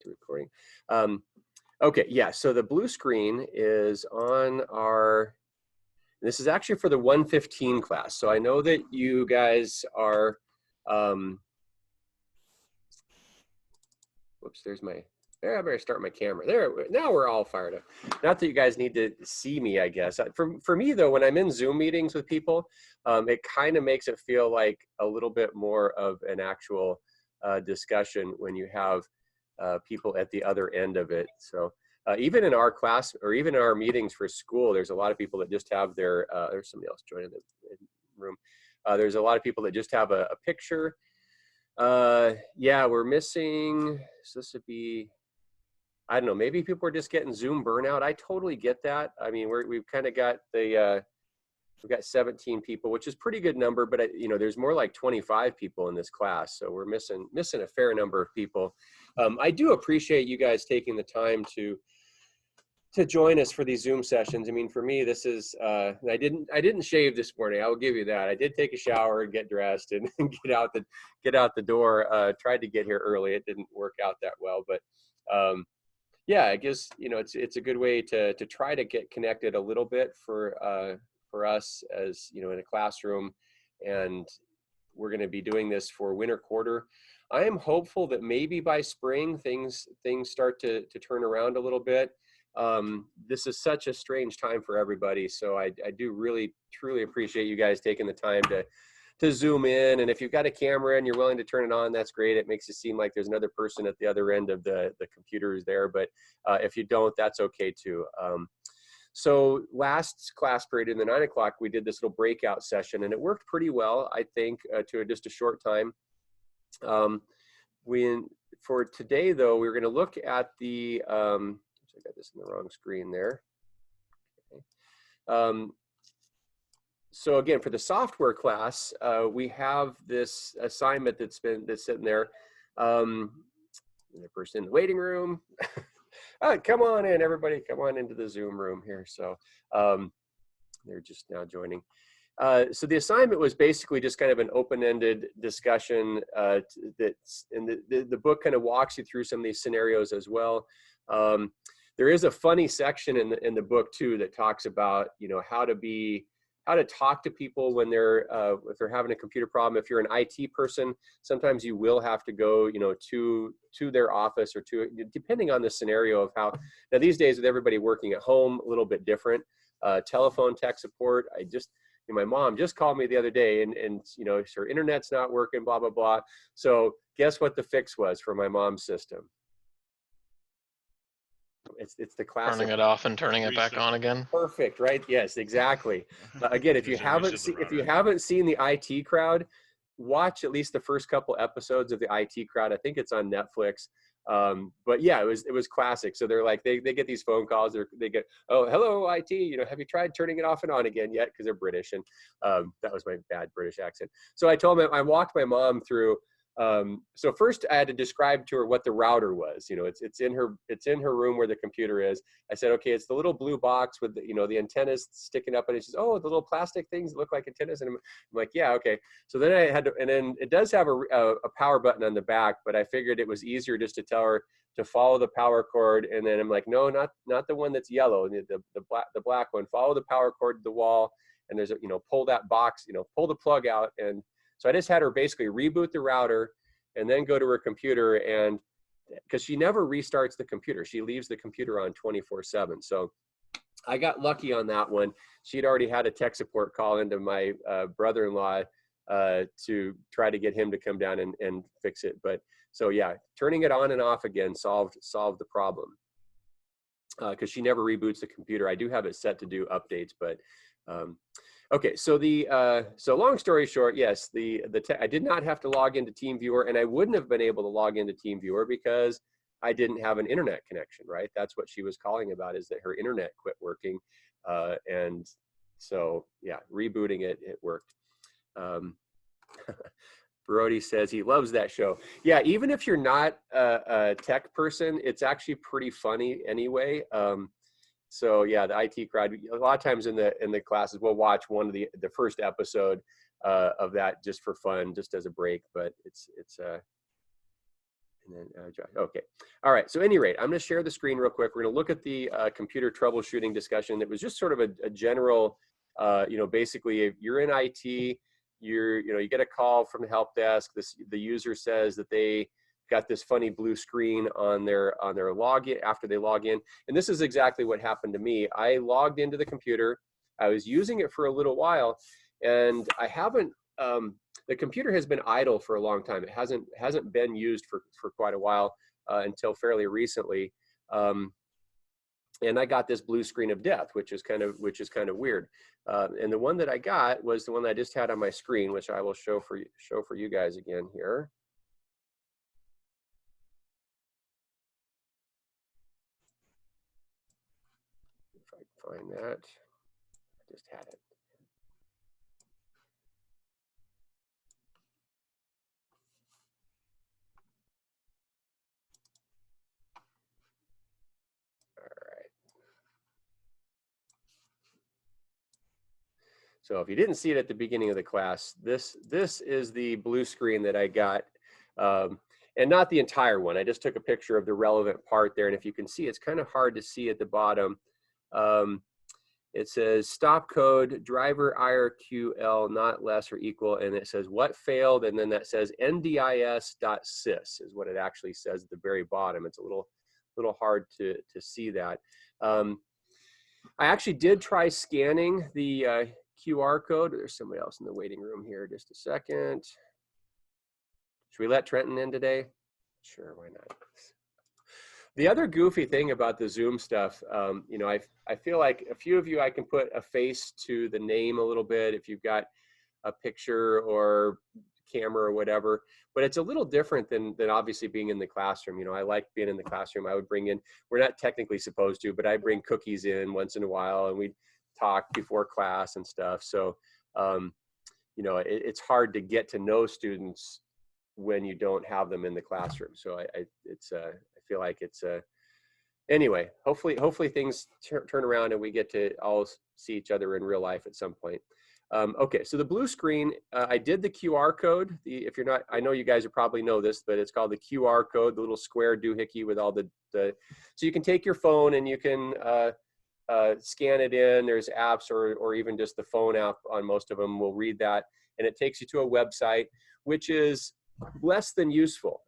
to recording. Okay, yeah, so the blue screen is on our, this is actually for the 115 class. So I know that you guys are, whoops, there's my, there, I better start my camera. There, now we're all fired up. Not that you guys need to see me, I guess. For me, though, when I'm in Zoom meetings with people, it kind of makes it feel like a little bit more of an actual discussion when you have people at the other end of it. So even in our class or even in our meetings for school, there's a lot of people that just have their, there's somebody else joining the room. There's a lot of people that just have a picture. Yeah, we're missing, so this would be, I don't know, maybe people are just getting Zoom burnout. I totally get that. I mean, we've kind of got the, we've got 17 people, which is a pretty good number, but you know, there's more like 25 people in this class. So we're missing a fair number of people. I do appreciate you guys taking the time to join us for these Zoom sessions. I mean, for me, this is, I didn't shave this morning. I will give you that. I did take a shower and get dressed and get out the door. Tried to get here early. It didn't work out that well, but yeah, I guess, you know, it's a good way to try to get connected a little bit for us, as you know, in a classroom. And we're going to be doing this for winter quarter. I am hopeful that maybe by spring things start to turn around a little bit. This is such a strange time for everybody, so I do really truly appreciate you guys taking the time to Zoom in. And if you've got a camera and you're willing to turn it on, that's great. It makes it seem like there's another person at the other end of the computers there, but if you don't, that's okay too. So last class period in the 9 o'clock, we did this little breakout session, and it worked pretty well, I think, to just a short time. For today, though, we're going to look at the, I got this in the wrong screen there. Okay. So again, for the software class, we have this assignment that's sitting there. The person in the waiting room. Come on in, everybody. Come on into the Zoom room here. So they're just now joining. So the assignment was basically just kind of an open-ended discussion that's, and the book kind of walks you through some of these scenarios as well. There is a funny section in the book too that talks about, you know, how to talk to people when they're if they're having a computer problem. If you're an IT person, sometimes you will have to go, you know, to their office, or to, depending on the scenario of how. Now these days, with everybody working at home, a little bit different. Telephone tech support. My mom just called me the other day, and you know, her internet's not working, blah blah blah. So guess what the fix was for my mom's system? It's the classic. Turning it off and turning it back on again. Perfect, right? Yes, exactly. Again, if you haven't seen the IT Crowd, watch at least the first couple episodes of the IT Crowd. I think it's on Netflix. But yeah, it was classic. So they're like, they get these phone calls. They get, oh, hello IT. You know, have you tried turning it off and on again yet? Because they're British, and that was my bad British accent. So I told them, I walked my mom through. So first I had to describe to her what the router was. You know, it's in her room where the computer is. I said, okay, it's the little blue box with the, you know, the antennas sticking up, and it says, oh, the little plastic things look like antennas. And I'm like, yeah, okay. So then I had to, and then it does have a power button on the back, but I figured it was easier just to tell her to follow the power cord. And then I'm like, no, not the one that's yellow, the black one. Follow the power cord to the wall, and there's a, you know, pull that box, you know, pull the plug out. And so I just had her basically reboot the router and then go to her computer, and because she never restarts the computer, she leaves the computer on 24/7. So I got lucky on that one. She'd already had a tech support call into my brother-in-law to try to get him to come down and fix it. But so yeah, turning it on and off again solved the problem, because she never reboots the computer. I do have it set to do updates, but okay, so so long story short, yes, I did not have to log into TeamViewer, and I wouldn't have been able to log into TeamViewer because I didn't have an internet connection, right? That's what she was calling about, is that her internet quit working, and so yeah, rebooting it worked. Brody says he loves that show. Yeah, even if you're not a tech person, it's actually pretty funny anyway. So yeah, the IT Crowd, a lot of times in the classes, we'll watch one of the first episode of that just for fun, just as a break. But it's And then Josh. Okay. All right. So, at any rate, I'm going to share the screen real quick. We're going to look at the computer troubleshooting discussion. It was just sort of a general, basically, if you're in IT, you get a call from the help desk. The user says that they got this funny blue screen on their login after they log in, and this is exactly what happened to me. I logged into the computer. I was using it for a little while, and I haven't. The computer has been idle for a long time. It hasn't been used for quite a while until fairly recently, and I got this blue screen of death, which is kind of weird. And the one that I got was the one that I just had on my screen, which I will show for you guys again here. If I can find that, I just had it. So if you didn't see it at the beginning of the class, this is the blue screen that I got, and not the entire one. I just took a picture of the relevant part there, and if you can see, it's kind of hard to see at the bottom. It says stop code driver IRQL not less or equal, and it says what failed, and then that says ndis.sys is what it actually says at the very bottom. It's a little hard to see that. I actually did try scanning the QR code. There's somebody else in the waiting room here. Just a second. Should we let Trenton in today? Sure, why not? The other goofy thing about the Zoom stuff, I feel like a few of you, I can put a face to the name a little bit if you've got a picture or camera or whatever, but it's a little different than obviously being in the classroom. I like being in the classroom. I would bring in, we're not technically supposed to, but I bring cookies in once in a while, and we'd talk before class and stuff. So, it's hard to get to know students when you don't have them in the classroom. So I feel like it's anyway, hopefully things turn around and we get to all see each other in real life at some point. Okay, so the blue screen, I did the QR code. If you're not, I know you guys probably know this, but it's called the QR code, the little square doohickey with all the so you can take your phone and you can scan it in. There's apps or even just the phone app on most of them will read that, and it takes you to a website, which is less than useful.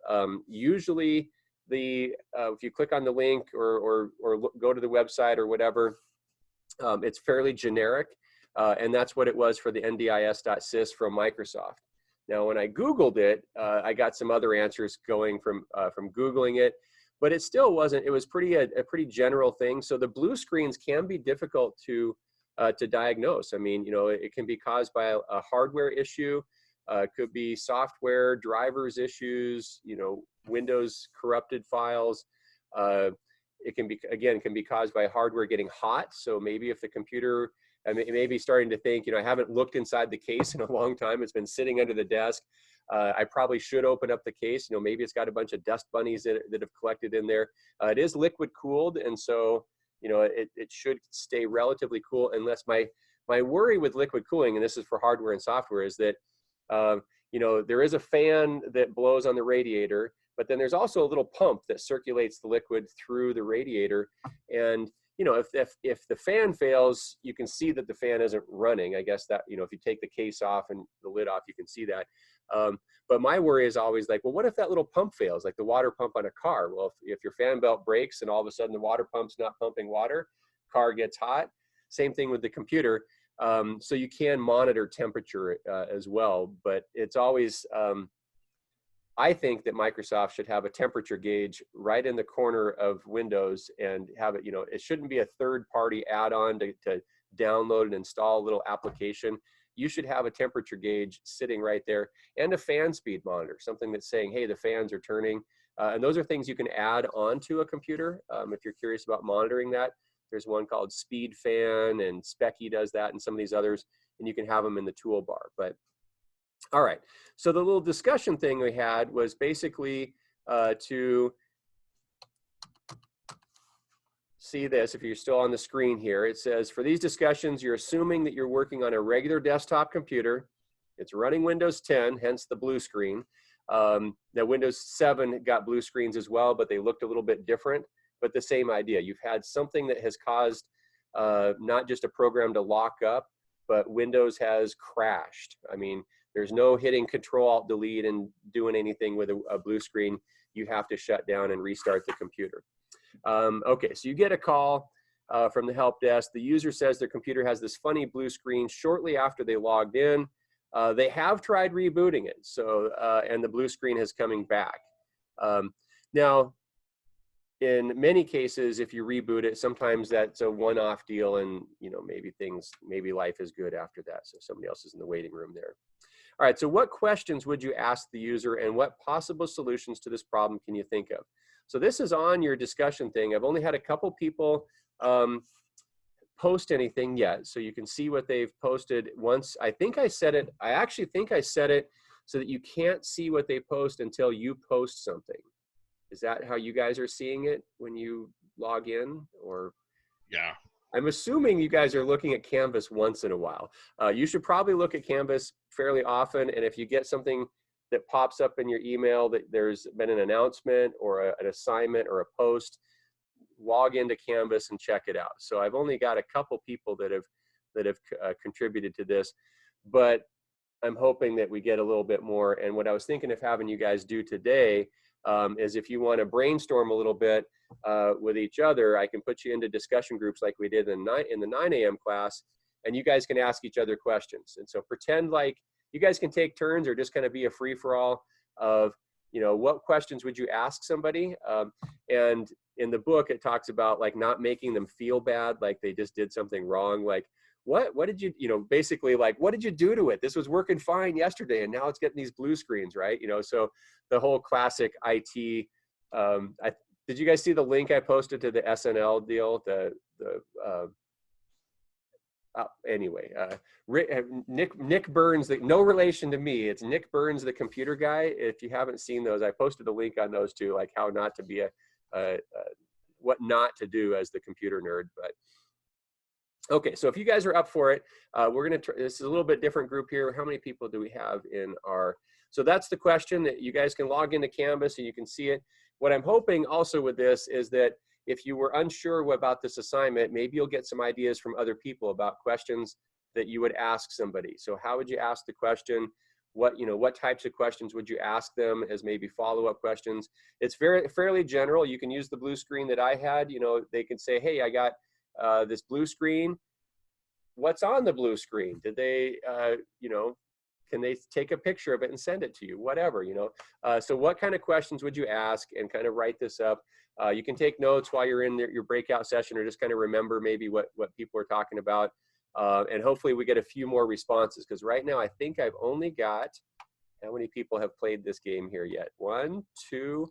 Usually if you click on the link or go to the website or whatever, it's fairly generic. And that's what it was for the ndis.sys from Microsoft. Now, when I Googled it, I got some other answers going from Googling it, but it still wasn't, it was a pretty general thing. So the blue screens can be difficult to diagnose. I mean, it can be caused by a hardware issue. It could be software, drivers issues, Windows corrupted files. It can be caused by hardware getting hot. So maybe if the computer, it may be starting to think, I haven't looked inside the case in a long time. It's been sitting under the desk. I probably should open up the case. Maybe it's got a bunch of dust bunnies that have collected in there. It is liquid cooled, and so it should stay relatively cool. Unless my worry with liquid cooling, and this is for hardware and software, is that there is a fan that blows on the radiator, but then there's also a little pump that circulates the liquid through the radiator. And if the fan fails, you can see that the fan isn't running. I guess that, if you take the case off and the lid off, you can see that. But my worry is always like, well, what if that little pump fails, like the water pump on a car? Well, if your fan belt breaks and all of a sudden the water pump's not pumping water, car gets hot. Same thing with the computer. So you can monitor temperature as well, but it's always, I think that Microsoft should have a temperature gauge right in the corner of Windows and have it, it shouldn't be a third-party add-on to download and install a little application. You should have a temperature gauge sitting right there and a fan speed monitor, something that's saying, hey, the fans are turning. And those are things you can add onto a computer if you're curious about monitoring that. There's one called Speed Fan, and Specky does that, and some of these others, and you can have them in the toolbar. But all right, so the little discussion thing we had was basically to see this. If you're still on the screen here, it says, for these discussions, you're assuming that you're working on a regular desktop computer. It's running Windows 10, hence the blue screen. Now Windows 7 got blue screens as well, but they looked a little bit different, but the same idea. You've had something that has caused not just a program to lock up, but Windows has crashed. I mean, there's no hitting Control-Alt-Delete and doing anything with a blue screen. You have to shut down and restart the computer. Okay, so you get a call from the help desk. The user says their computer has this funny blue screen shortly after they logged in. They have tried rebooting it, so and the blue screen is coming back. Now, in many cases, if you reboot it, sometimes that's a one-off deal, and maybe life is good after that. So somebody else is in the waiting room there. All right, so what questions would you ask the user, and what possible solutions to this problem can you think of? So this is on your discussion thing. I've only had a couple people post anything yet, so you can see what they've posted. Once I actually think I set it so that you can't see what they post until you post something. Is that how you guys are seeing it when you log in? Or yeah, I'm assuming you guys are looking at Canvas once in a while. You should probably look at Canvas fairly often, and if you get something that pops up in your email that there's been an announcement or an assignment or a post, log into Canvas and check it out. So I've only got a couple people that have contributed to this, but I'm hoping that we get a little bit more. And what I was thinking of having you guys do today is, if you want to brainstorm a little bit with each other, I can put you into discussion groups like we did in the 9 a.m. class, and you guys can ask each other questions. And so pretend like you guys can take turns, or just kind of be a free-for-all of, what questions would you ask somebody? And in the book, it talks about like not making them feel bad, like they just did something wrong. Like, what did you, basically like, what did you do to it? This was working fine yesterday, and now it's getting these blue screens, right? So the whole classic IT. Did you guys see the link I posted to the SNL deal? Anyway, Nick Burns, no relation to me. It's Nick Burns, the computer guy. If you haven't seen those, I posted a link on those too, like how not to be what not to do as the computer nerd. But okay, so if you guys are up for it, we're gonna try. This is a little bit different group here. How many people do we have in our? So that's the question. That you guys can log into Canvas and you can see it. What I'm hoping also with this is that if you were unsure about this assignment, maybe you'll get some ideas from other people about questions that you would ask somebody. So how would you ask the question? What types of questions would you ask them as maybe follow-up questions? It's fairly general. You can use the blue screen that I had. They can say, hey, I got this blue screen. What's on the blue screen? Did they, can they take a picture of it and send it to you? Whatever, So what kind of questions would you ask, and kind of write this up? You can take notes while you're in your breakout session, or just kind of remember maybe what people are talking about. And hopefully we get a few more responses, because right now I think I've only got, how many people have played this game here yet? 1, 2,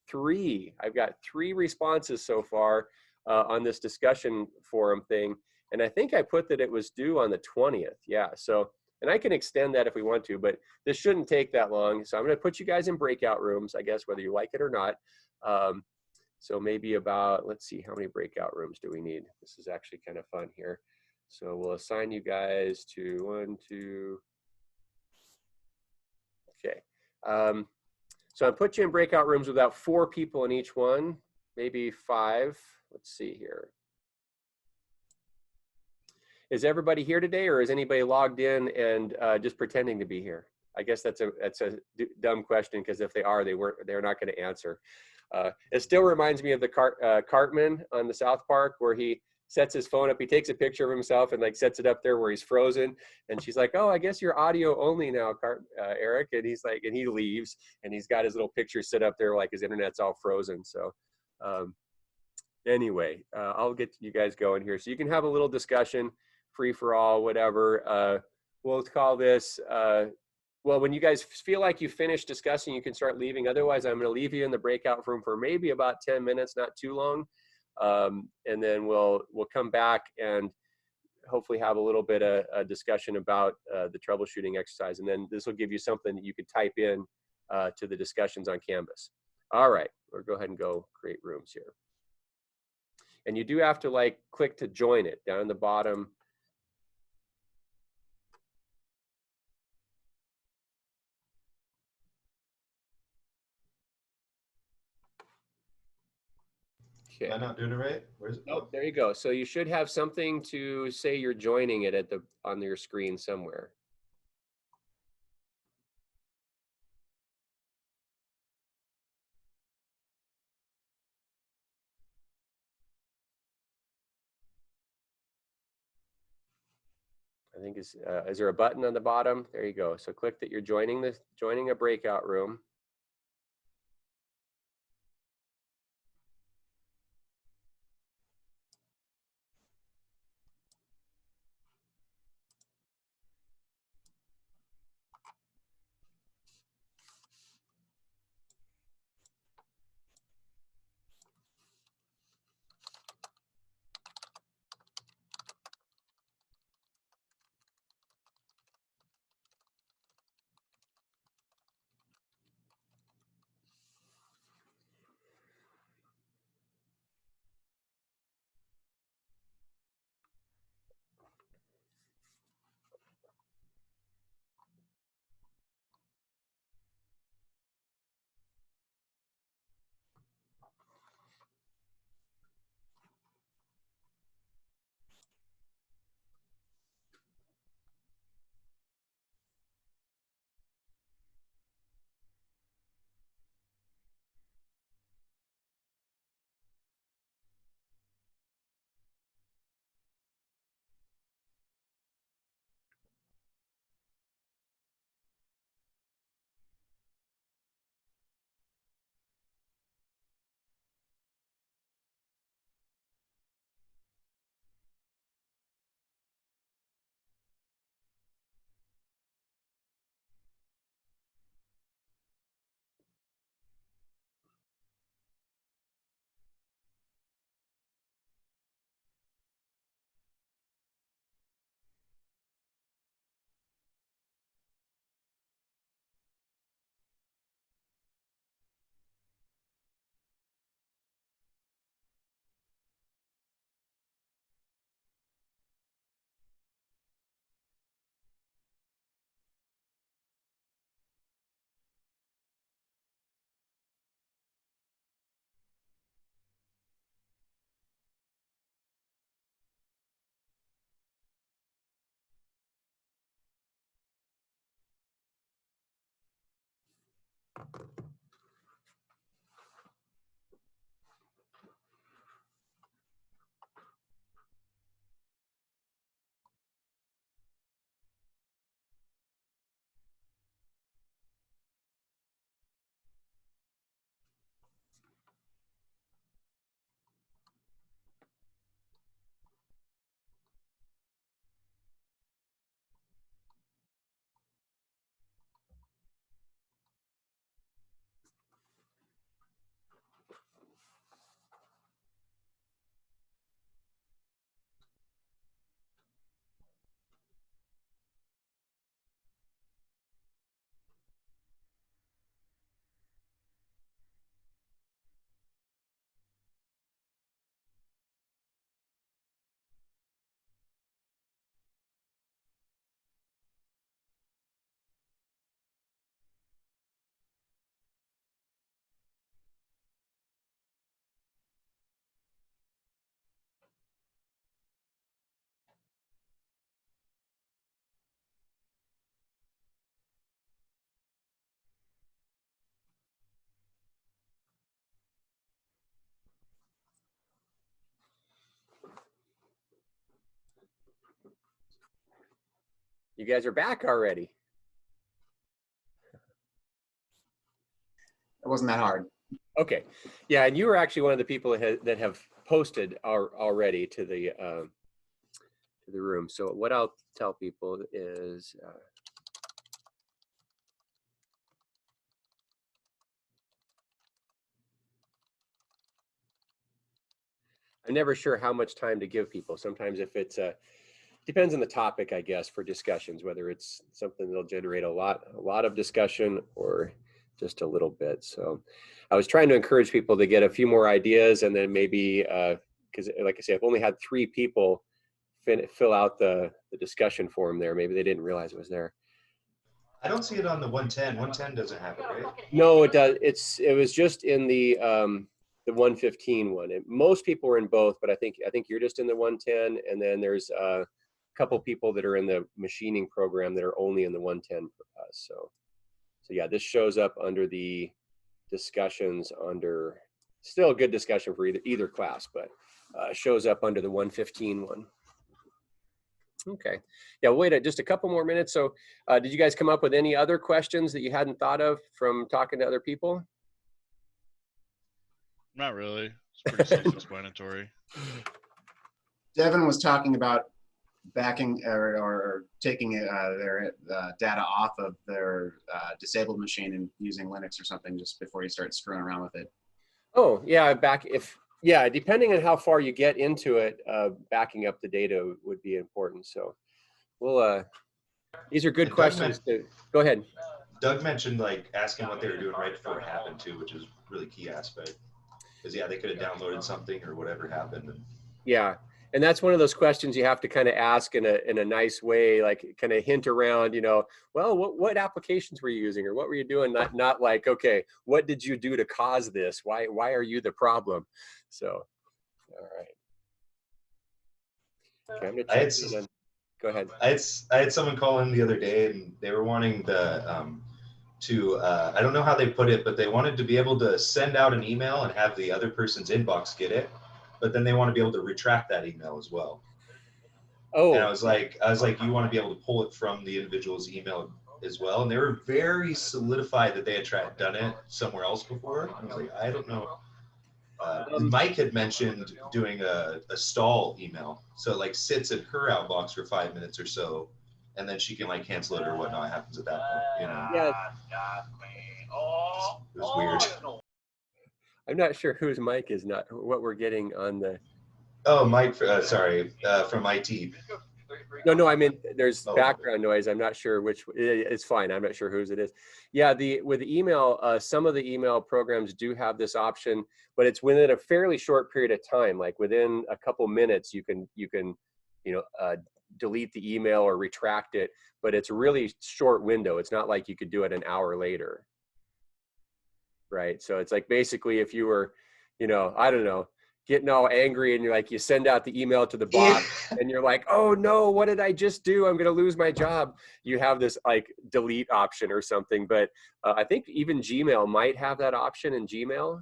3. I've got 3 responses so far on this discussion forum thing. And I think I put that it was due on the 20th. Yeah, so, and I can extend that if we want to, but this shouldn't take that long. So I'm gonna put you guys in breakout rooms, I guess, whether you like it or not. So maybe about, let's see, how many breakout rooms do we need? This is actually kind of fun here. So we'll assign you guys to 1, 2, okay. So I put you in breakout rooms with about 4 people in each one, maybe 5. Let's see here. Is everybody here today, or is anybody logged in and just pretending to be here? I guess that's a dumb question, because if they are, they're not going to answer. It still reminds me of the Cartman on the South Park, where he sets his phone up, he takes a picture of himself and like sets it up there where he's frozen, and she's like, oh, I guess you're audio only now, Eric, and he's like, and he leaves, and he's got his little picture set up there like his internet's all frozen. So anyway, I'll get you guys going here so you can have a little discussion, free for all, whatever. We'll call this well, when you guys feel like you finished discussing, you can start leaving. Otherwise, I'm going to leave you in the breakout room for maybe about 10 minutes, not too long. And then we'll come back and hopefully have a little bit of a discussion about the troubleshooting exercise. And then this will give you something that you could type in to the discussions on Canvas. All right, we'll go ahead and go create rooms here. And you do have to like click to join it down in the bottom. Okay. Am I not doing it right? Where's it? Oh, there you go. So you should have something to say you're joining it at on your screen somewhere. I think is there a button on the bottom? There you go. So click that you're joining a breakout room. You guys are back already. It wasn't that hard. Okay. Yeah, and you were actually one of the people that have posted already to the room. So what I'll tell people is I'm never sure how much time to give people. Sometimes if it's depends on the topic, I guess, for discussions, whether it's something that'll generate a lot of discussion or just a little bit. So I was trying to encourage people to get a few more ideas, and then maybe because like I say, I've only had 3 people fill out the discussion form there. Maybe they didn't realize it was there. I don't see it on the 110. 110 doesn't have it, right? No, it does. It was just in the the 115 one. And most people are in both, but I think you're just in the 110, and then there's a couple people that are in the machining program that are only in the 110. So yeah, this shows up under the discussions under, still a good discussion for either class, but shows up under the 115 one. Okay. Yeah, we'll wait just a couple more minutes. So did you guys come up with any other questions that you hadn't thought of from talking to other people? Not really. It's pretty self-explanatory. Devin was talking about backing or taking their data off of their disabled machine and using Linux or something just before you start screwing around with it. Oh, yeah, depending on how far you get into it, backing up the data would be important. So we'll, these are good questions. Go ahead. Doug mentioned like asking what they were doing right before it happened too, which is really key aspect. Because yeah, they could have downloaded something or whatever happened. Yeah, and that's one of those questions you have to kind of ask in a nice way, like kind of hint around, you know, well, what applications were you using or what were you doing? Not like, okay, what did you do to cause this? Why are you the problem? So, all right. Okay, I'm gonna check this in. Go ahead. I had someone call in the other day and they were wanting the I don't know how they put it, but they wanted to be able to send out an email and have the other person's inbox get it, but then they want to be able to retract that email as well. Oh. And I was like, you want to be able to pull it from the individual's email as well. And they were very solidified that they had done it somewhere else before. I was like, I don't know. Mike had mentioned doing a stall email. So it like sits in her outbox for 5 minutes or so, and then she can like cancel it or whatnot happens at that point, you know? Yeah. It was weird. I'm not sure whose mic is not, what we're getting on the. Oh, Mike, sorry, from IT. No, I mean, there's background noise. I'm not sure which, it's fine. I'm not sure whose it is. Yeah, with email, some of the email programs do have this option, but it's within a fairly short period of time. Like within a couple minutes, you can delete the email or retract it, but it's a really short window. It's not like you could do it an hour later. Right. So it's like basically if you were, I don't know, getting all angry and you're like, you send out the email to the boss and you're like, oh no, what did I just do? I'm going to lose my job. You have this like delete option or something. But I think even Gmail might have that option in Gmail.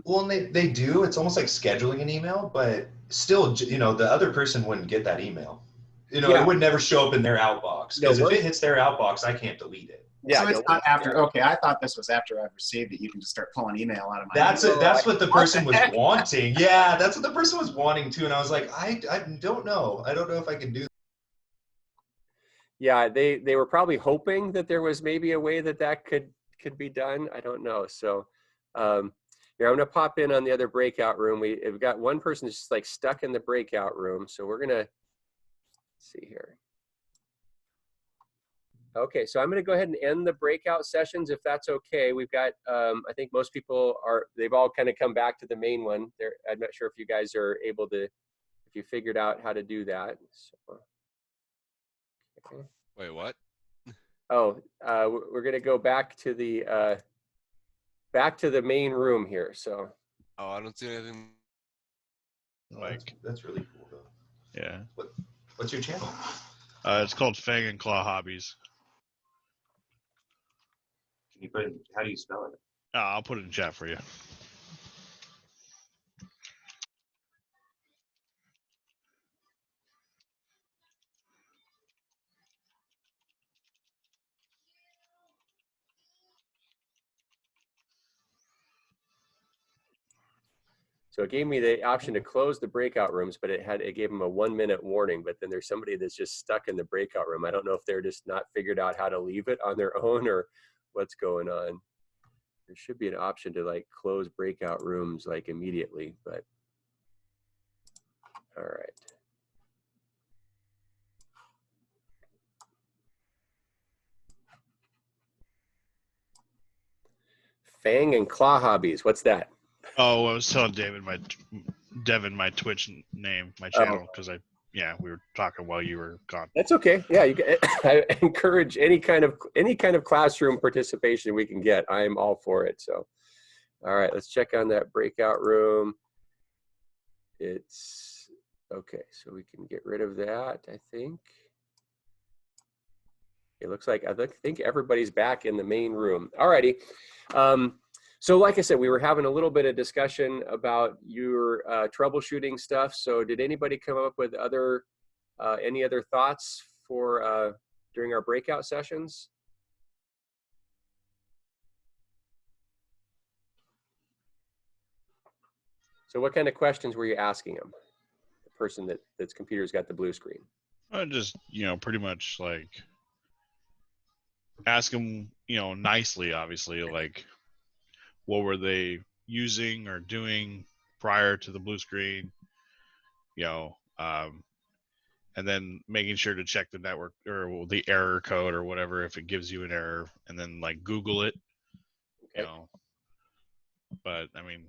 Well, and they do. It's almost like scheduling an email, but still, the other person wouldn't get that email. It would never show up in their outbox because if it hits their outbox, I can't delete it. Yeah, so it's not after. Okay, I thought this was after I've received it. You can just start pulling email out of my. That's what the person was wanting. Yeah, that's what the person was wanting too. And I was like, I don't know. I don't know if I can do that. Yeah, they were probably hoping that there was maybe a way that could be done. I don't know. So, here I'm gonna pop in on the other breakout room. We've got one person just like stuck in the breakout room. So we're gonna see here. Okay, so I'm going to go ahead and end the breakout sessions if that's okay. We've got, I think most people they've all kind of come back to the main one. I'm not sure if you guys are able to, if you figured out how to do that. So, okay. Wait, what? Oh, we're going to go back to the main room here. So. Oh, I don't see anything. Like that's really cool though. Yeah. What's your channel? It's called Fang and Claw Hobbies. How do you spell it? I'll put it in chat for you. So it gave me the option to close the breakout rooms, but it gave them a 1-minute warning. But then there's somebody that's just stuck in the breakout room. I don't know if they're just not figured out how to leave it on their own or what's going on. There should be an option to like close breakout rooms like immediately, but all right. Fang and Claw Hobbies, what's that? Oh, I was telling Devin my Twitch name, my channel, because we were talking while you were gone. That's okay. Yeah, I encourage any kind of classroom participation we can get. I'm all for it. So, All right, let's check on that breakout room. It's okay, so we can get rid of that, I think. It looks like, I think everybody's back in the main room. All righty. So like I said, we were having a little bit of discussion about your troubleshooting stuff. So did anybody come up with any other thoughts for during our breakout sessions? So what kind of questions were you asking them? The person that's computer's got the blue screen. Just, pretty much like ask them, nicely, obviously, like what were they using or doing prior to the blue screen, and then making sure to check the network or the error code or whatever if it gives you an error, and then like Google it, Okay. But I mean,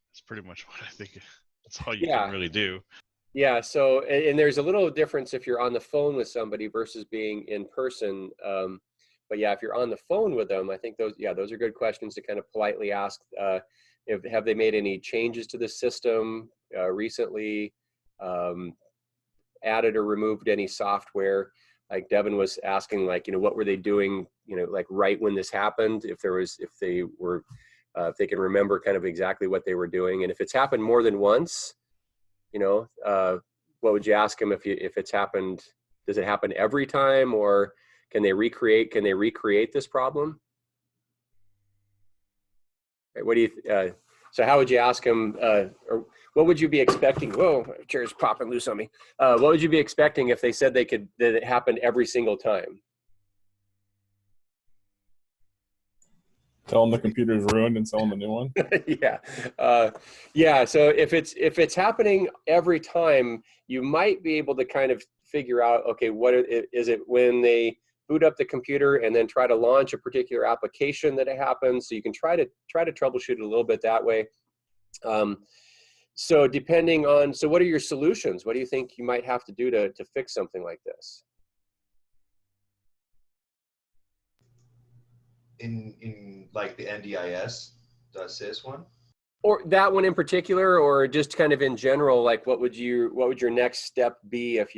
that's pretty much what I think. That's all you can really do. Yeah. So, and there's a little difference if you're on the phone with somebody versus being in person. But yeah, if you're on the phone with them, I think those are good questions to kind of politely ask. Have they made any changes to the system recently? Added or removed any software? Like Devin was asking, like, what were they doing, like right when this happened? If they can remember kind of exactly what they were doing. And if it's happened more than once, what would you ask them if it's happened? Does it happen every time, or can they recreate this problem? Right, what do you, so how would you ask them, or what would you be expecting? Whoa, chair's popping loose on me. What would you be expecting if they said that it happened every single time? Tell them the computer's ruined and sell them a new one. Yeah. So if it's happening every time, you might be able to kind of figure out, okay, is it when they boot up the computer and then try to launch a particular application that it happens? So you can try to troubleshoot it a little bit that way. So depending on, so what are your solutions? What do you think you might have to do to fix something like this? In like the NDIS.sys one? Or that one in particular, or just kind of in general, like what would your next step be if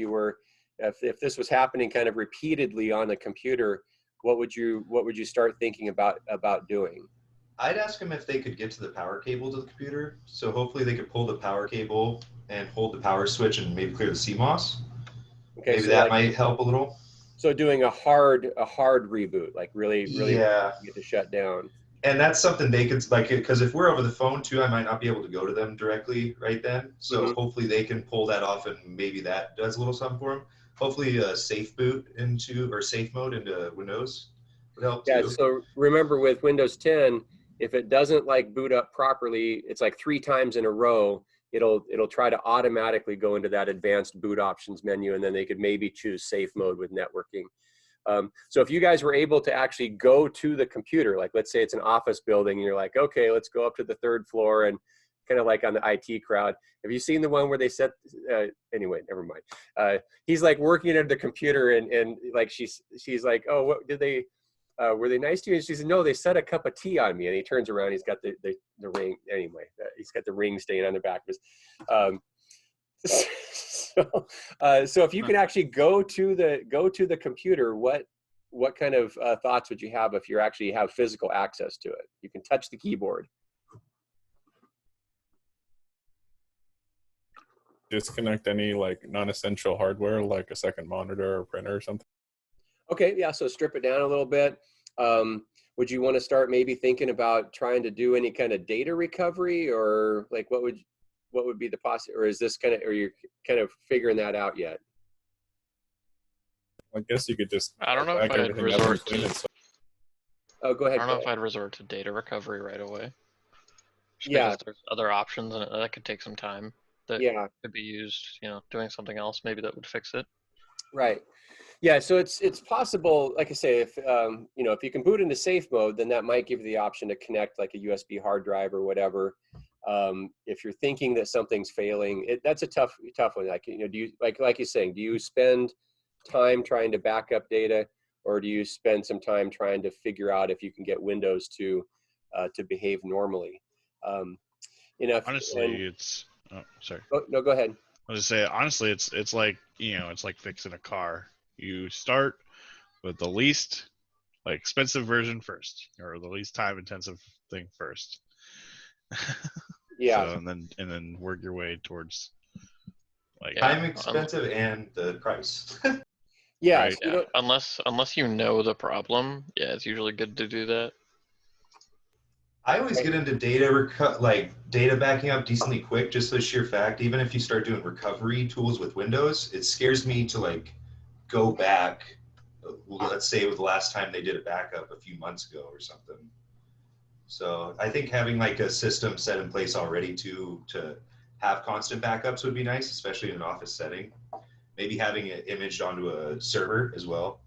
this was happening kind of repeatedly on a computer? What would you start thinking about doing? I'd ask them if they could get to the power cable to the computer. So hopefully they could pull the power cable and hold the power switch and maybe clear the CMOS. Okay, maybe so that might help a little. So doing a hard reboot, like really get to shut down. And that's something they could, like, because if we're over the phone too, I might not be able to go to them directly right then. So hopefully they can pull that off, and maybe that does a little something for them. Hopefully a safe mode into Windows would help too. Yeah, so remember with Windows 10, if it doesn't like boot up properly, it's like 3 times in a row, it'll try to automatically go into that advanced boot options menu, and then they could maybe choose safe mode with networking. So if you guys were able to actually go to the computer, like let's say it's an office building and you're like, okay, let's go up to the 3rd floor, and kind of like on the IT crowd. Have you seen the one where they set, anyway, never mind. He's like working at the computer, and like she's like, oh, what did they, were they nice to you? And she said, no, they set a cup of tea on me. And he turns around, he's got the ring, anyway, he's got the ring stain on the back of his, so if you can actually go to the computer, what kind of thoughts would you have if you actually have physical access to it? You can touch the keyboard. Disconnect any like non-essential hardware, like a second monitor or printer or something. Okay, yeah. So strip it down a little bit. Would you want to start maybe thinking about trying to do any kind of data recovery, or like what would be the possibility, or is this kind of, are you kind of figuring that out yet? I guess you could just. I don't know if I'd resort to. Oh, go ahead. I don't know if I'd resort to data recovery right away. Just Yeah. because there's other options, and that could take some time. That could be used, doing something else maybe that would fix it. Right. Yeah. So it's possible. Like I say, if if you can boot into safe mode, then that might give you the option to connect like a USB hard drive or whatever. If you're thinking that something's failing, that's a tough one. Like, do you, like you're saying, do you spend time trying to back up data, or do you spend some time trying to figure out if you can get Windows to to behave normally. Honestly, it's sorry. Oh, no, go ahead. I was gonna say, honestly, it's like, it's like fixing a car. You start with the least expensive version first, or the least time intensive thing first. Yeah. So and then work your way towards time expensive and the price. Yeah. Right? Yeah. Unless you know the problem, yeah, it's usually good to do that. I always get into data backing up decently quick, just the sheer fact. Even if you start doing recovery tools with Windows, it scares me to go back. Let's say it was the last time they did a backup a few months ago or something. So I think having a system set in place already to have constant backups would be nice, especially in an office setting. Maybe having it imaged onto a server as well.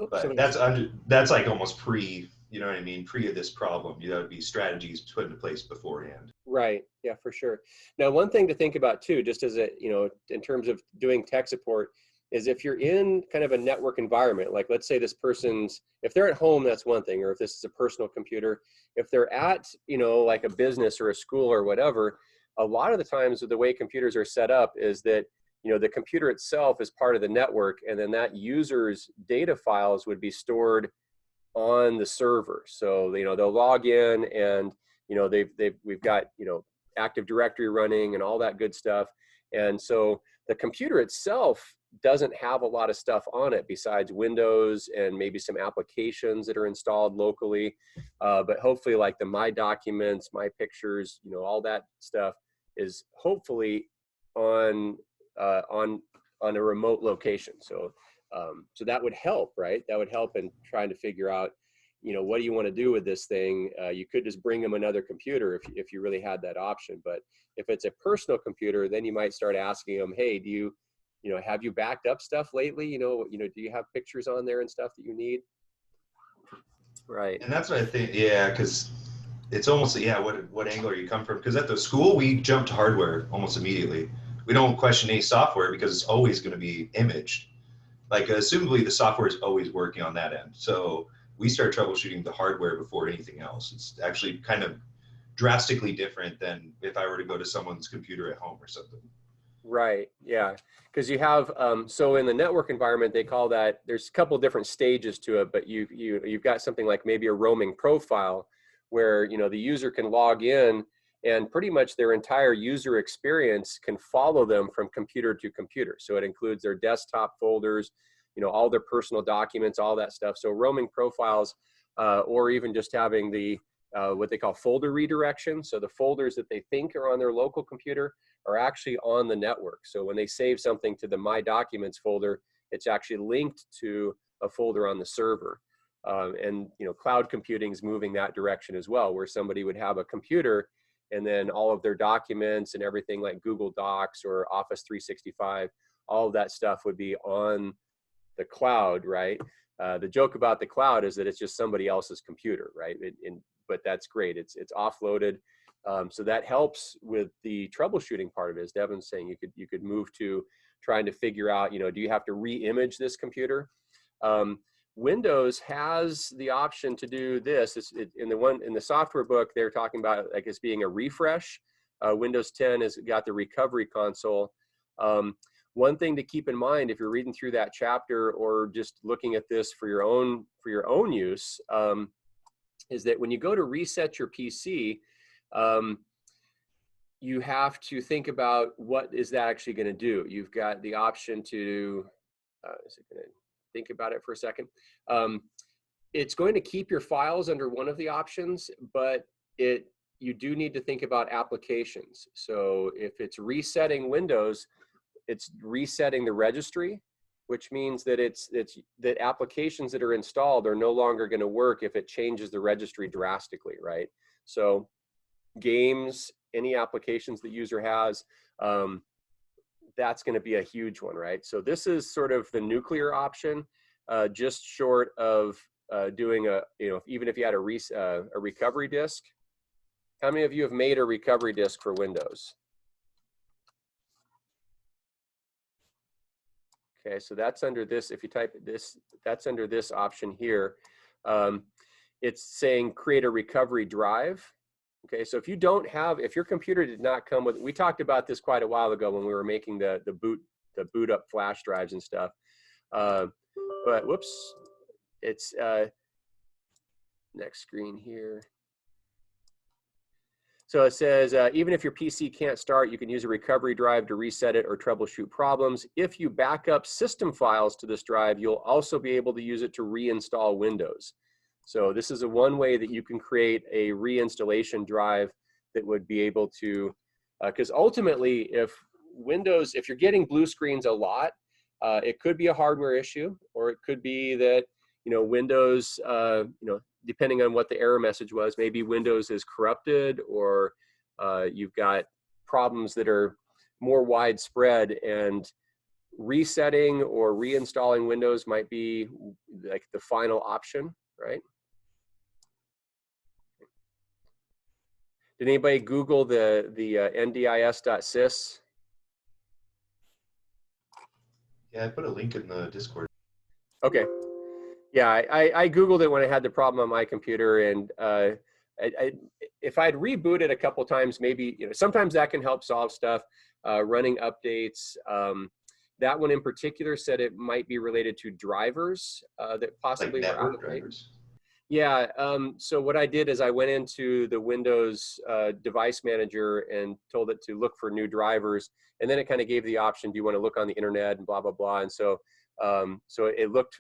But that's almost pre, you know what I mean, pre of this problem. That would be strategies put into place beforehand. Right. Yeah, for sure. Now, one thing to think about too, just as in terms of doing tech support, is if you're in kind of a network environment, like let's say this person's, if they're at home, that's one thing, or if this is a personal computer. If they're at, like a business or a school or whatever, a lot of the times the way computers are set up is that, the computer itself is part of the network, and then that user's data files would be stored on the server. So, they'll log in and, we've got, Active Directory running and all that good stuff. And so the computer itself doesn't have a lot of stuff on it besides Windows and maybe some applications that are installed locally. But hopefully like the My Documents, My Pictures, all that stuff is hopefully on a remote location. So so that would help, right? That would help in trying to figure out, what do you want to do with this thing? You could just bring them another computer if you really had that option. But if it's a personal computer, then you might start asking them, hey, do you, have you backed up stuff lately? Do you have pictures on there and stuff that you need? Right. And that's what I think, yeah, because it's almost, what angle are you come from? Because at the school, we jump to hardware almost immediately. We don't question any software because it's always going to be imaged. Assumably the software is always working on that end. So we start troubleshooting the hardware before anything else. It's actually kind of drastically different than if I were to go to someone's computer at home or something. Right. Yeah. Because you have, so in the network environment, they call that, there's a couple different stages to it, but you've got something like maybe a roaming profile where, the user can log in and pretty much their entire user experience can follow them from computer to computer. So it includes their desktop folders, all their personal documents, all that stuff. So roaming profiles, or even just having the, what they call folder redirection. So the folders that they think are on their local computer are actually on the network. So when they save something to the My Documents folder, it's actually linked to a folder on the server. And cloud computing is moving that direction as well, where somebody would have a computer and then all of their documents and everything like Google Docs or Office 365, all of that stuff would be on the cloud, right? The joke about the cloud is that it's just somebody else's computer, right? But that's great. It's offloaded. So that helps with the troubleshooting part of it. As Devin's saying, you could move to trying to figure out, do you have to re-image this computer? Windows has the option to do this. In the software book, they're talking about it's being a refresh. Windows 10 has got the recovery console. One thing to keep in mind if you're reading through that chapter or just looking at this for your own use, is that when you go to reset your PC, you have to think about what is that actually going to do. You've got the option to, is it going to think about it for a second? It's going to keep your files under one of the options, but you do need to think about applications. So if it's resetting Windows, it's resetting the registry, which means that that applications that are installed are no longer going to work if it changes the registry drastically, right? So games, any applications the user has, that's going to be a huge one, right? So this is sort of the nuclear option, just short of doing even if you had a recovery disk. How many of you have made a recovery disk for Windows? Okay, so that's under this. If you type this, that's under this option here. It's saying create a recovery drive. Okay, so if you don't have, if your computer did not come with, we talked about this quite a while ago when we were making the boot up flash drives and stuff. But whoops, it's next screen here. So it says, even if your PC can't start, you can use a recovery drive to reset it or troubleshoot problems. If you back up system files to this drive, you'll also be able to use it to reinstall Windows. So this is one way that you can create a reinstallation drive that would be able to, because ultimately, if you're getting blue screens a lot, it could be a hardware issue, or it could be that, Windows, depending on what the error message was, maybe Windows is corrupted, or you've got problems that are more widespread, and resetting or reinstalling Windows might be like the final option, right? Did anybody Google the ndis.sys? Yeah, I put a link in the Discord. Okay. Yeah, I Googled it when I had the problem on my computer, and if I'd rebooted a couple times, maybe, sometimes that can help solve stuff, running updates. That one in particular said it might be related to drivers that possibly like were out network of date. drivers. Yeah, so what I did is I went into the Windows device manager and told it to look for new drivers, and then it kind of gave the option, do you want to look on the internet and blah, blah, blah. And so, so it looked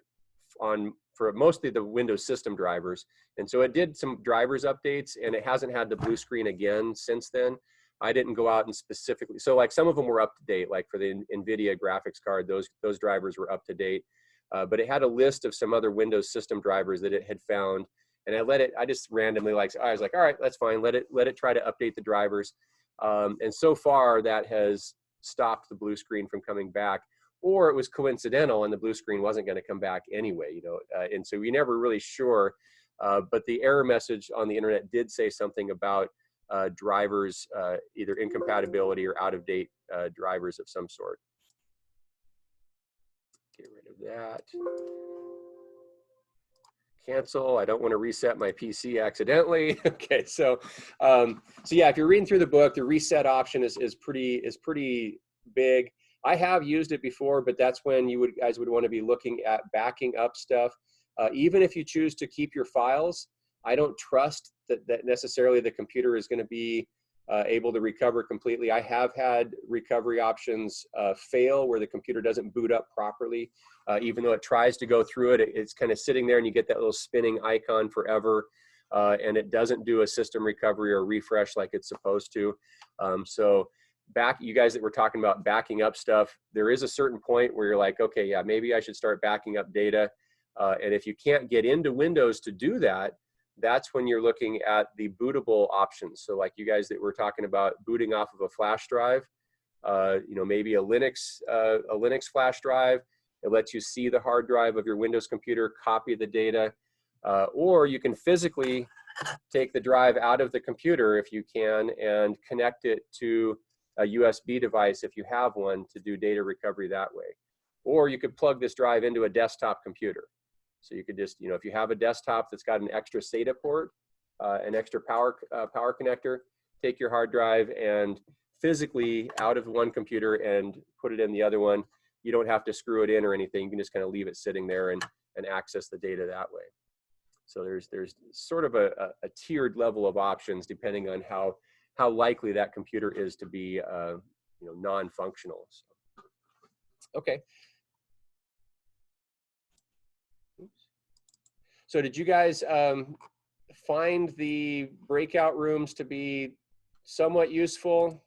for mostly the Windows system drivers. And so it did some drivers updates, and it hasn't had the blue screen again since then. I didn't go out and specifically, so like some of them were up to date, like for the NVIDIA graphics card, those drivers were up to date. But it had a list of some other Windows system drivers that it had found, and I just randomly, I was like, all right, that's fine. Let it try to update the drivers. And so far that has stopped the blue screen from coming back, or it was coincidental and the blue screen wasn't going to come back anyway, and so we never really sure. But the error message on the internet did say something about drivers, either incompatibility or out of date drivers of some sort. Get rid of that. Cancel. I don't want to reset my PC accidentally. Okay, so yeah, if you're reading through the book, the reset option is pretty big. I have used it before, but that's when you guys would want to be looking at backing up stuff. Even if you choose to keep your files, I don't trust that necessarily the computer is going to be able to recover completely. I have had recovery options fail where the computer doesn't boot up properly. Even though it tries to go through it, it's kind of sitting there and you get that little spinning icon forever, and it doesn't do a system recovery or refresh like it's supposed to. So you guys that were talking about backing up stuff, there is a certain point where you're like, okay, yeah, maybe I should start backing up data. And if you can't get into Windows to do that, that's when you're looking at the bootable options. So like you guys that were talking about booting off of a flash drive, maybe a Linux flash drive. It lets you see the hard drive of your Windows computer, copy the data, or you can physically take the drive out of the computer if you can and connect it to a USB device if you have one to do data recovery that way. Or you could plug this drive into a desktop computer. So you could just, if you have a desktop that's got an extra SATA port, an extra power connector, take your hard drive and physically out of one computer and put it in the other one. You don't have to screw it in or anything. You can just kind of leave it sitting there and access the data that way. So there's sort of a tiered level of options depending on how likely that computer is to be non-functional. So, okay. So did you guys find the breakout rooms to be somewhat useful?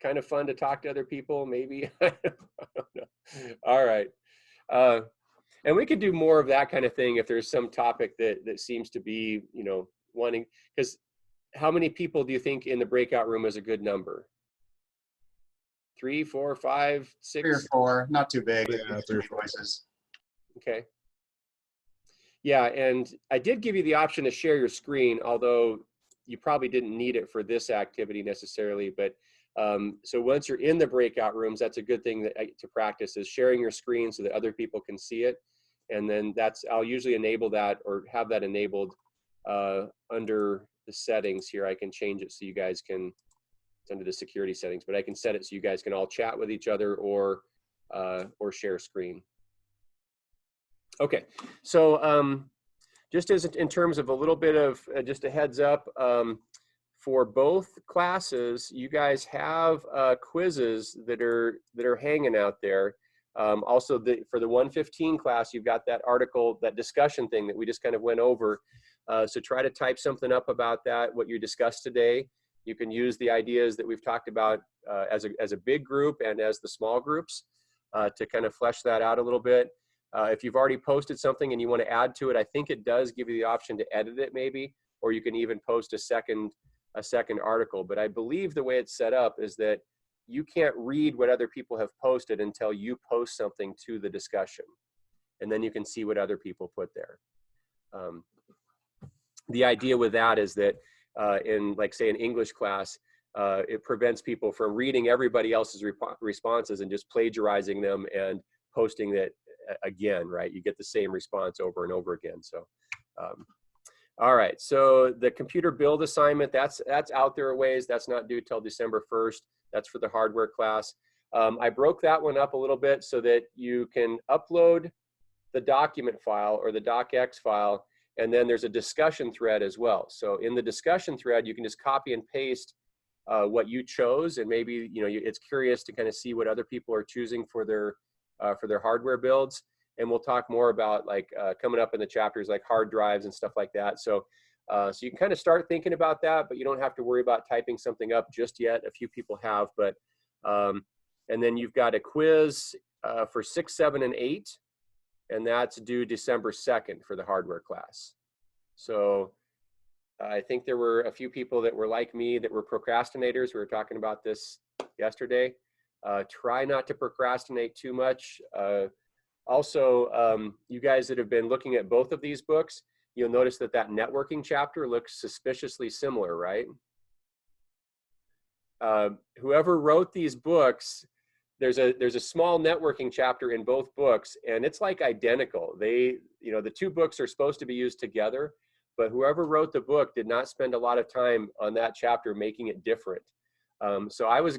Kind of fun to talk to other people, maybe? I don't know. All right. And we could do more of that kind of thing if there's some topic that seems to be, wanting, because how many people do you think in the breakout room is a good number? 3, 4, 5, 6? 3 or 4, not too big. Yeah, 3 choices. Okay. Yeah, and I did give you the option to share your screen, although you probably didn't need it for this activity necessarily. But so once you're in the breakout rooms, that's a good thing to practice, is sharing your screen so that other people can see it. And then I'll usually enable that or have that enabled under the settings here. I can change it so you guys can, it's under the security settings, but I can set it so you guys can all chat with each other or share screen. Okay, so just as in terms of a little bit of just a heads up, for both classes, you guys have quizzes that are hanging out there. Also, for the 115 class, you've got that article, that discussion thing that we just kind of went over. So try to type something up about that, what you discussed today. You can use the ideas that we've talked about as a big group and as the small groups to kind of flesh that out a little bit. If you've already posted something and you want to add to it, I think it does give you the option to edit it maybe, or you can even post a second article. But I believe the way it's set up is that you can't read what other people have posted until you post something to the discussion. And then you can see what other people put there. The idea with that is that in, like, say, an English class, it prevents people from reading everybody else's responses and just plagiarizing them and posting that again, right? You get the same response over and over again. So, all right. So the computer build assignment, that's out there a ways. That's not due till December 1st. That's for the hardware class. I broke that one up a little bit so that you can upload the document file or the docx file, and then there's a discussion thread as well. So in the discussion thread, you can just copy and paste what you chose, and maybe it's curious to kind of see what other people are choosing for their hardware builds. And we'll talk more about like coming up in the chapters like hard drives and stuff like that. So so you can kind of start thinking about that, but you don't have to worry about typing something up just yet. A few people have, but and then you've got a quiz for 6, 7, and 8, and that's due December 2nd for the hardware class. So I think there were a few people that were like me that were procrastinators. We were talking about this yesterday. Try not to procrastinate too much. Also, you guys that have been looking at both of these books, you'll notice that that networking chapter looks suspiciously similar, right? Whoever wrote these books, there's a small networking chapter in both books, and it's like identical. The two books are supposed to be used together, but whoever wrote the book did not spend a lot of time on that chapter making it different. So I was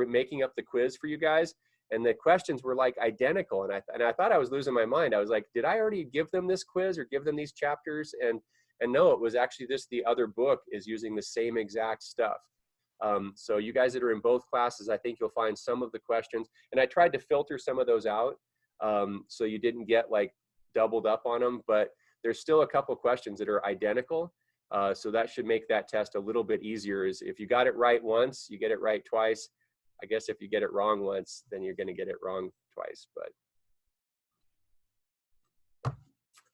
making up the quiz for you guys, and the questions were like identical, and I thought I was losing my mind. I was like, did I already give them this quiz or give them these chapters? And no, it was actually just the other book is using the same exact stuff. So you guys that are in both classes, I think you'll find some of the questions, and I tried to filter some of those out so you didn't get like doubled up on them, but there's still a couple questions that are identical. So that should make that test a little bit easier. Is if you got it right once, you get it right twice. I guess if you get it wrong once, then you're going to get it wrong twice. But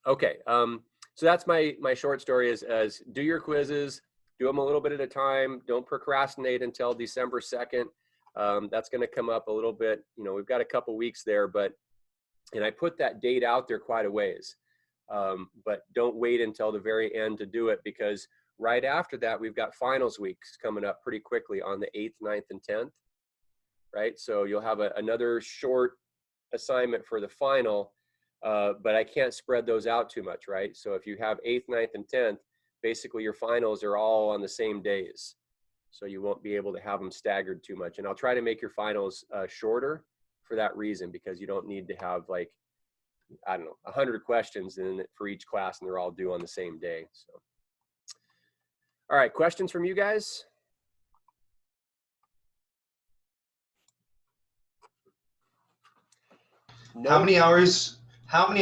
okay, so that's my short story is do your quizzes, do them a little bit at a time. Don't procrastinate until December 2nd. That's going to come up a little bit. We've got a couple weeks there, and I put that date out there quite a ways. But don't wait until the very end to do it, because right after that, we've got finals weeks coming up pretty quickly on the 8th, 9th, and 10th, right? So you'll have another short assignment for the final, but I can't spread those out too much, right? So if you have 8th, 9th, and 10th, basically your finals are all on the same days. So you won't be able to have them staggered too much. And I'll try to make your finals shorter for that reason, because you don't need to have like, I don't know, 100 questions for each class, and they're all due on the same day. So, all right, questions from you guys? No. How many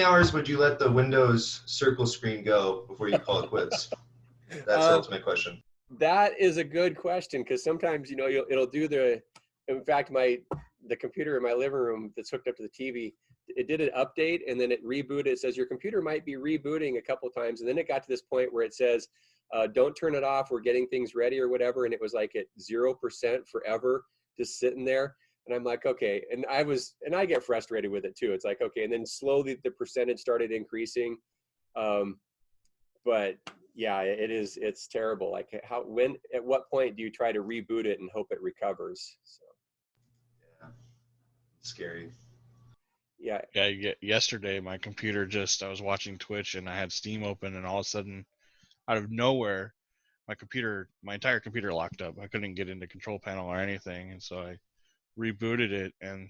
hours would you let the Windows circle screen go before you call it quits? That's my question. That is a good question, because sometimes it'll do in fact, the computer in my living room that's hooked up to the TV, it did an update and then it rebooted. It says your computer might be rebooting a couple of times, and then it got to this point where it says don't turn it off, we're getting things ready or whatever, and it was like at 0% forever, just sitting there. And I'm like, okay, and I get frustrated with it too. It's like, okay, and then slowly the percentage started increasing, but yeah, it's terrible. Like at what point do you try to reboot it and hope it recovers? So yeah, scary. Yeah. Yesterday, my computer I was watching Twitch and I had Steam open, and all of a sudden, out of nowhere, my entire computer locked up. I couldn't get into control panel or anything, and so I rebooted it, and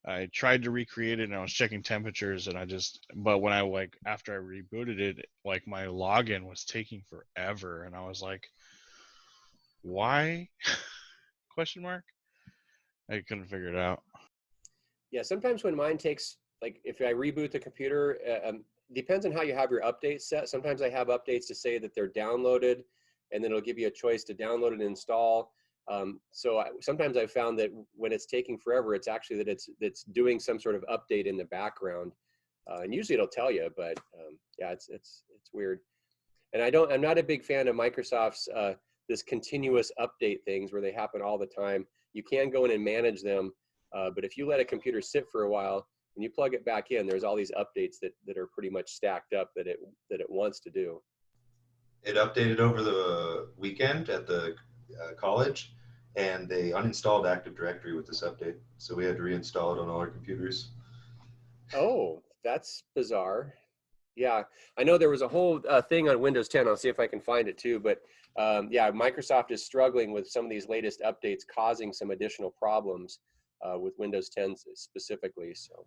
I tried to recreate it, and I was checking temperatures, and but when after I rebooted it, like my login was taking forever, and I was like, why? Question mark. I couldn't figure it out. Yeah, sometimes when mine takes, like if I reboot the computer, depends on how you have your updates set. Sometimes I have updates to say that they're downloaded, and then it'll give you a choice to download and install. Sometimes I've found that when it's taking forever, it's actually that it's doing some sort of update in the background, and usually it'll tell you. But yeah, it's weird. And I'm not a big fan of Microsoft's this continuous update things where they happen all the time. You can go in and manage them. But if you let a computer sit for a while, when you plug it back in, there's all these updates that are pretty much stacked up that it wants to do. It updated over the weekend at the college, and they uninstalled Active Directory with this update. So we had to reinstall it on all our computers. Oh, that's bizarre. Yeah, I know there was a whole thing on Windows 10. I'll see if I can find it too. But yeah, Microsoft is struggling with some of these latest updates, causing some additional problems with Windows 10 specifically. So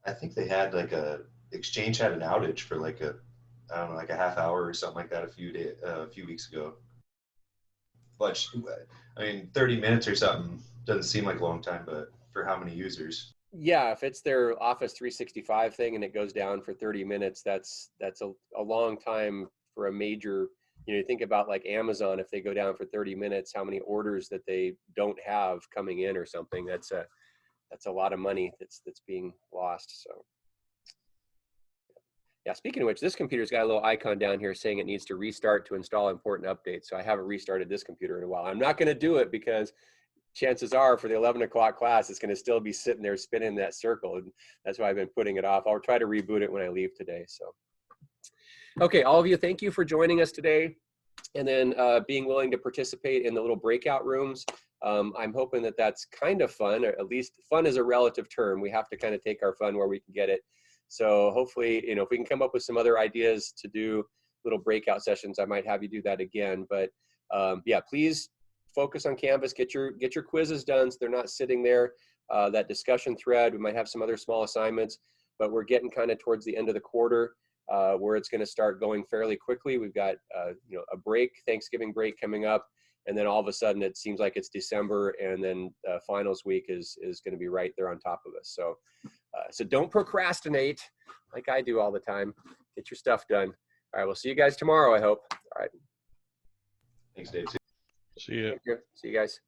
I think they had Exchange had an outage for I don't know, like a half hour or something like that a few weeks ago. But I mean, 30 minutes or something doesn't seem like a long time, but for how many users? Yeah, if it's their Office 365 thing and it goes down for 30 minutes, that's a long time for a major, you think about like Amazon, if they go down for 30 minutes, how many orders that they don't have coming in or something. That's a lot of money that's being lost. So yeah, speaking of which, this computer's got a little icon down here saying it needs to restart to install important updates. So I haven't restarted this computer in a while. I'm not going to do it because chances are for the 11 o'clock class, it's going to still be sitting there spinning that circle. And that's why I've been putting it off. I'll try to reboot it when I leave today. So, okay, all of you, thank you for joining us today and then being willing to participate in the little breakout rooms. I'm hoping that that's kind of fun, or at least fun is a relative term. We have to kind of take our fun where we can get it. So hopefully, if we can come up with some other ideas to do little breakout sessions, I might have you do that again. But yeah, please focus on Canvas, get your quizzes done so they're not sitting there. That discussion thread, we might have some other small assignments, but we're getting kind of towards the end of the quarter where it's going to start going fairly quickly. We've got a break, Thanksgiving break coming up, and then all of a sudden it seems like it's December, and then finals week is going to be right there on top of us. So don't procrastinate like I do all the time. Get your stuff done. All right, we'll see you guys tomorrow, I hope. All right. Thanks, Dave. See ya. Thank you. See you guys.